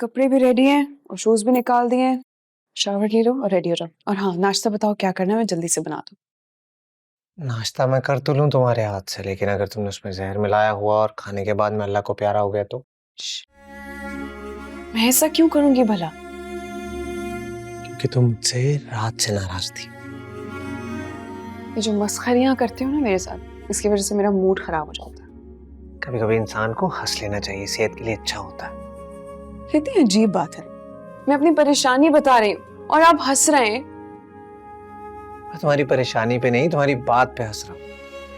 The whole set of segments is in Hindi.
कपड़े भी रेडी हैं और शूज भी निकाल दिए हैं। शावर ले लो और रेडी हो जाओ। और हाँ, नाश्ता बताओ क्या करना है, मैं जल्दी से बना दूँ। नाश्ता मैं कर तो लूँ तुम्हारे हाथ से, लेकिन अगर तुमने उसमें जहर मिलाया हुआ और खाने के बाद मैं अल्लाह को प्यारा हो गया तो? मैं ऐसा क्यों करूंगी भला? क्योंकि तुम मुझसे रात से नाराज थी। ये जो मस्खरियां करते हो ना मेरे साथ, इसकी वजह से मेरा मूड खराब हो जाता है। कभी कभी इंसान को हंस लेना चाहिए, सेहत के लिए अच्छा होता है। कितनी अजीब बात है, मैं अपनी परेशानी बता रही हूँ और आप हंस रहे हैं। मैं तुम्हारी परेशानी पे नहीं, तुम्हारी बात पे हंस रहा हूँ।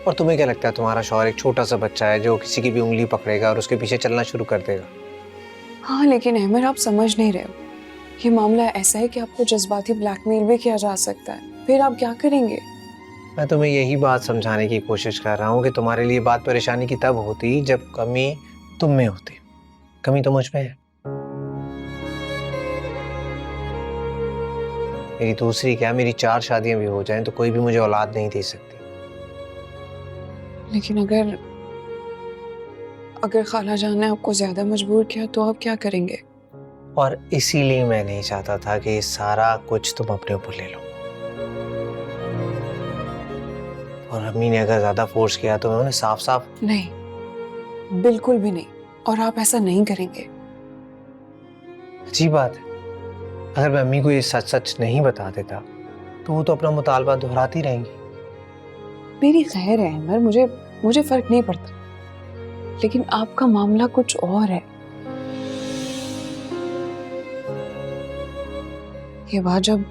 और तुम्हें क्या लगता है तुम्हारा शौहर एक छोटा सा बच्चा है जो किसी की भी उंगली पकड़ेगा और उसके पीछे चलना शुरू कर देगा? हाँ, लेकिन अहमद आप समझ नहीं रहे हो। ये मामला ऐसा है कि आपको जज्बाती ब्लैकमेल भी किया जा सकता है, फिर आप क्या करेंगे? मैं तुम्हें यही बात समझाने की कोशिश कर रहा हूँ कि तुम्हारे लिए बात परेशानी की तब होती जब कमी तुम में होती। कमी तो मुझ में है। मेरी दूसरी क्या, मेरी 4 शादियां भी हो जाएं तो कोई भी मुझे औलाद नहीं दे सकती। लेकिन अगर खाला जान ने आपको ज्यादा मजबूर किया तो आप क्या करेंगे? और इसीलिए मैं नहीं चाहता था कि सारा कुछ तुम अपने ऊपर ले लो। और अम्मी ने अगर ज्यादा फोर्स किया तो मैं उन्हें साफ साफ नहीं, बिल्कुल भी नहीं। और आप ऐसा नहीं करेंगे। अच्छी बात है। अगर मैं अम्मी को ये सच सच नहीं बता देता तो वो तो अपना मुतालबा दोहराती रहेंगी। मेरी खैर है अहमद, मुझे फर्क नहीं पड़ता, लेकिन आपका मामला कुछ और है। ये बात जब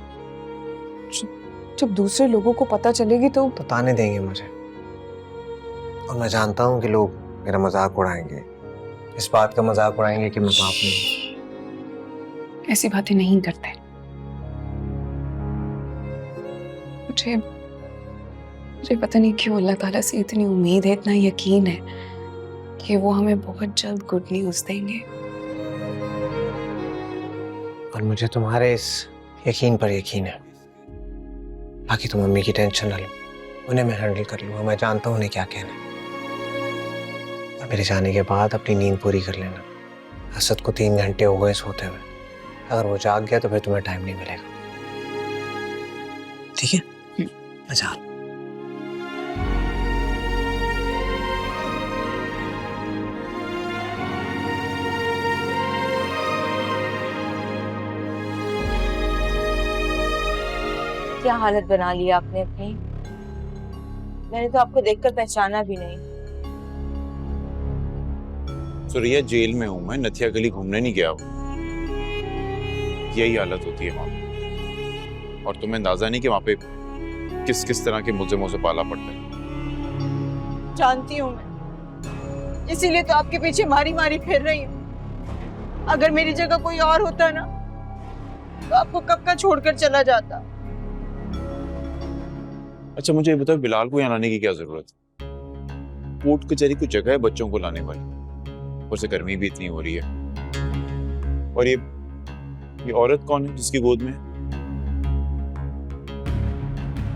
दूसरे लोगों को पता चलेगी तो ताने देंगे मुझे। और मैं जानता हूँ कि लोग मेरा मजाक उड़ाएंगे, इस बात का मजाक उड़ाएंगे कि मैं पाप नहीं। ऐसी बातें नहीं करते। मुझे पता नहीं क्यों अल्लाह ताला से इतनी उम्मीद है, इतना यकीन है कि वो हमें बहुत जल्द गुड न्यूज देंगे। और मुझे तुम्हारे इस यकीन पर यकीन है। बाकी तुम मम्मी की टेंशन ना लो, उन्हें मैं हैंडल कर लूंगा। मैं जानता हूँ उन्हें क्या कहना है। और मेरे जाने के बाद अपनी नींद पूरी कर लेना। असद को 3 घंटे हो गए सोते हुए। अगर वो जाग गया तो फिर तुम्हें टाइम नहीं मिलेगा। ठीक है? मैं जा रहा हूं। क्या हालत बना ली आपने अपनी। मैंने तो आपको देखकर पहचाना भी नहीं। सुरिया, जेल में हूं मैं, नथिया गली घूमने नहीं गया हूं। यही हालत होती है वहां पे। और तुम्हें अंदाजा नहीं कि वहां पे किस किस तरह के मुल्जिमों से पाला पड़ता है। जानती हूँ मैं, इसीलिए तो आपके पीछे मारी मारी फिर रही हूँ। अगर मेरी जगह कोई और होता ना तो आपको कब का छोड़कर चला जाता। अच्छा मुझे ये बताओ, बिलाल को यहाँ लाने की क्या जरूरत है? कोर्ट कचहरी कुछ जगह है बच्चों को लाने वाली, और से गर्मी भी इतनी हो रही है। और ये औरत कौन है जिसकी गोद में है?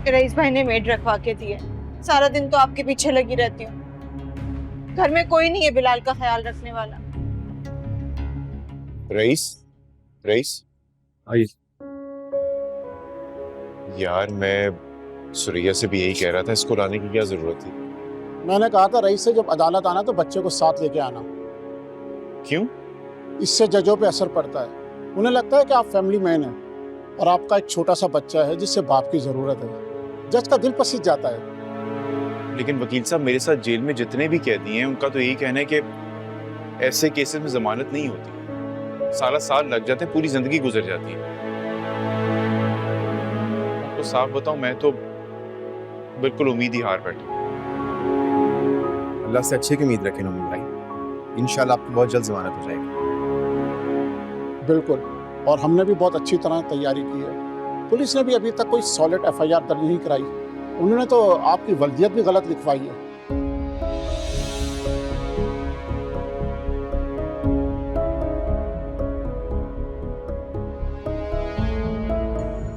रईस भाई ने मेड रखवा के दी है। सारा दिन तो आपके पीछे लगी रहती हूँ। घर में कोई नहीं है बिलाल का ख्याल रखने वाला। रईस आई। यार मैं सुरिया से भी यही कह रहा था, इसको लाने की क्या जरूरत थी? मैंने कहा था रईस से जब अदालत आना तो बच्चे को साथ लेके आना। क्यों? इससे जजों पे असर पड़ता है। उन्हें लगता है कि आप फैमिली मैन हैं और आपका एक छोटा सा बच्चा है जिससे बाप की जरूरत है। जज का दिल पसीज जाता है। लेकिन वकील साहब, मेरे साथ जेल में जितने भी कैदी हैं उनका तो यही कहना है कि ऐसे केसेस में जमानत नहीं होती। साल लग जाते हैं, पूरी जिंदगी गुजर जाती है। तो साफ बताऊं, मैं तो बिल्कुल उम्मीद ही हार बैठा। अल्लाह से अच्छे की उम्मीद रखें नूमान भाई, इंशाल्लाह आपको बहुत जल्द जमानत हो जाएगी। बिल्कुल, और हमने भी बहुत अच्छी तरह तैयारी की है। पुलिस ने भी अभी तक कोई सॉलिड FIR दर्ज नहीं कराई। उन्होंने तो आपकी वल्दियत भी गलत लिखवाई है।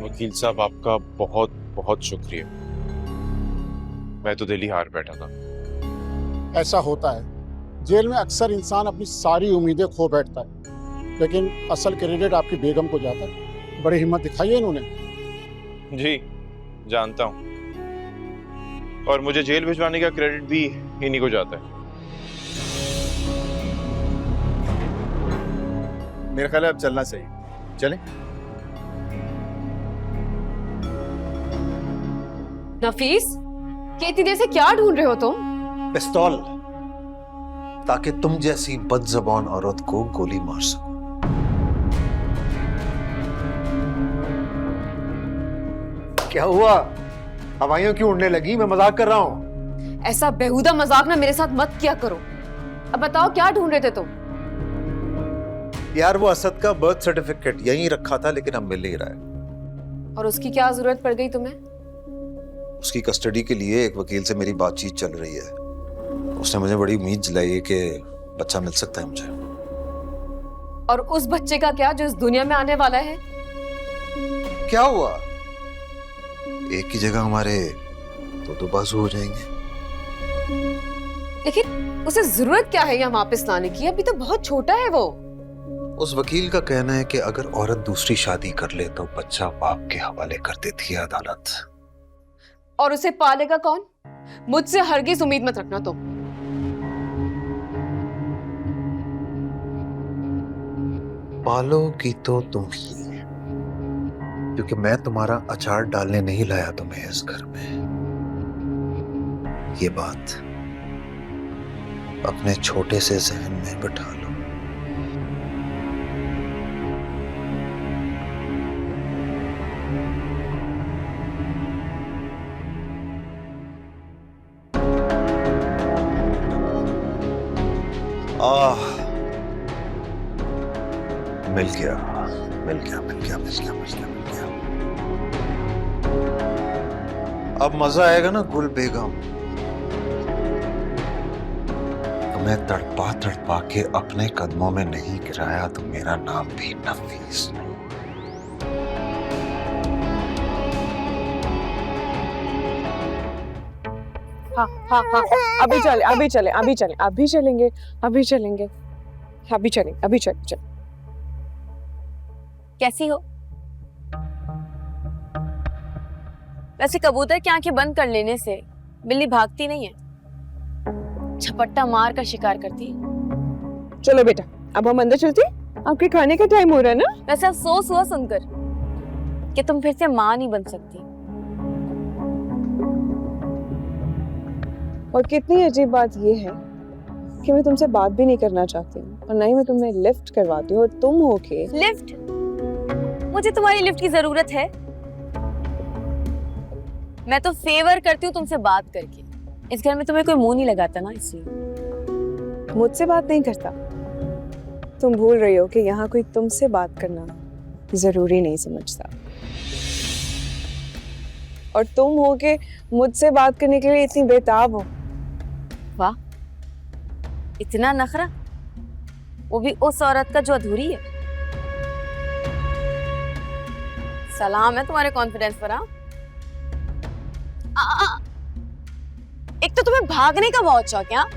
वकील साहब, आपका बहुत बहुत शुक्रिया। मैं तो दिल ही हार बैठा था। ऐसा होता है, जेल में अक्सर इंसान अपनी सारी उम्मीदें खो बैठता है। लेकिन असल क्रेडिट आपकी बेगम को जाता है। बड़ी हिम्मत दिखाई है इन्होंने। जी जानता हूँ, और मुझे जेल भिजवाने का क्रेडिट भी इन्हीं को जाता है। मेरा ख्याल है अब चलना चाहिए, चलें? नफीस, कि इतनी देर से क्या ढूंढ रहे हो तुम? पिस्तौल, ताकि तुम जैसी बदज़बान औरत को गोली मार सको। क्या हुआ? हवाइयां क्यों उड़ने लगी? मैं मजाक कर रहा हूं। ऐसा बेहुदा मजाक ना मेरे साथ मत किया करो। अब बताओ क्या ढूंढ रहे थे तुम? यार वो असद का बर्थ सर्टिफिकेट यहीं रखा था, लेकिन अब मिल नहीं रहा है। और उसकी क्या जरूरत पड़ गई तुम्हें? उसकी कस्टडी के लिए एक वकील से मेरी बातचीत चल रही है। उसने मुझे बड़ी उम्मीद दिलाई है कि बच्चा मिल सकता है मुझे। और उस बच्चे का क्या जो इस दुनिया में आने वाला है? क्या हुआ? एक की जगह हमारे दो बाजू हो जाएंगे। लेकिन उसे जरूरत क्या है यहाँ वापस लाने की? अभी तो बहुत छोटा है वो। उस वकील का कहना है कि अगर औरत दूसरी शादी कर ले तो बच्चा बाप के हवाले कर देती है अदालत। और उसे पालेगा कौन? मुझसे हरगिज उम्मीद मत रखना तुम। पालोगी तो तुम ही, क्योंकि मैं तुम्हारा अचार डालने नहीं लाया तुम्हें इस घर में। ये बात अपने छोटे से जहन में बिठा लो। मिल गया, मिल गया, मिल गया, मिल गया, मिल गया, मिल गया। अब मजा आएगा ना गुल बेगम। तुम्हें तड़पा तड़पा के अपने कदमों में नहीं गिराया तो मेरा नाम भी नफीस नहीं। हाँ हाँ हाँ, अभी चले, अभी चले, अभी चले, अभी चलेंगे, अभी चलेंगे, अभी चलेंगे, अभी चले, चले। कैसी हो? वैसे कबूतर की आंखें बंद कर लेने से बिल्ली भागती नहीं है, झपट्टा मार का शिकार करती है। चलो बेटा, अब हम अंदर चलते हैं। आपके खाने का टाइम हो रहा है ना? वैसे अफसोस हुआ सुनकर कि तुम फिर से माँ नहीं बन सकती। और कितनी अजीब बात ये है कि मैं तुमसे बात भी नहीं करना चाहती हूँ और ना ही मैं तुम्हें लिफ्ट करवाती हूँ, और तुम हो के लिफ्ट? मुझे तुम्हारी लिफ्ट की जरूरत है? मैं तो फेवर करती हूँ तुमसे बात करके। इस घर में तुम्हें कोई मुंह नहीं लगाता ना, इसलिए। मुझसे बात नहीं करता। तुम भूल रही हो कि यहाँ कोई तुमसे बात करना जरूरी नहीं समझता, और तुम हो के मुझसे बात करने के लिए इतनी बेताब हो। वाह, इतना नखरा, वो भी उस औरत का जो अधूरी है। सलाम है तुम्हारे कॉन्फिडेंस पर। हाँ, एक तो तुम्हें भागने का बहुत शौक है। हाँ?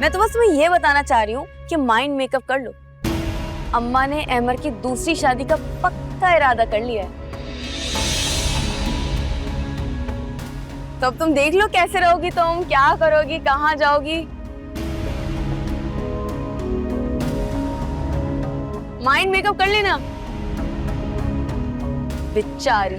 मैं तो बस तुम्हें ये बताना चाह रही हूँ कि माइंड मेकअप कर लो। अम्मा ने अहमर की दूसरी शादी का पक्का इरादा कर लिया है। तो अब तुम देख लो कैसे रहोगी तुम, क्या करोगी, कहाँ जाओगी। माइंड मेकअप कर लेना बेचारी।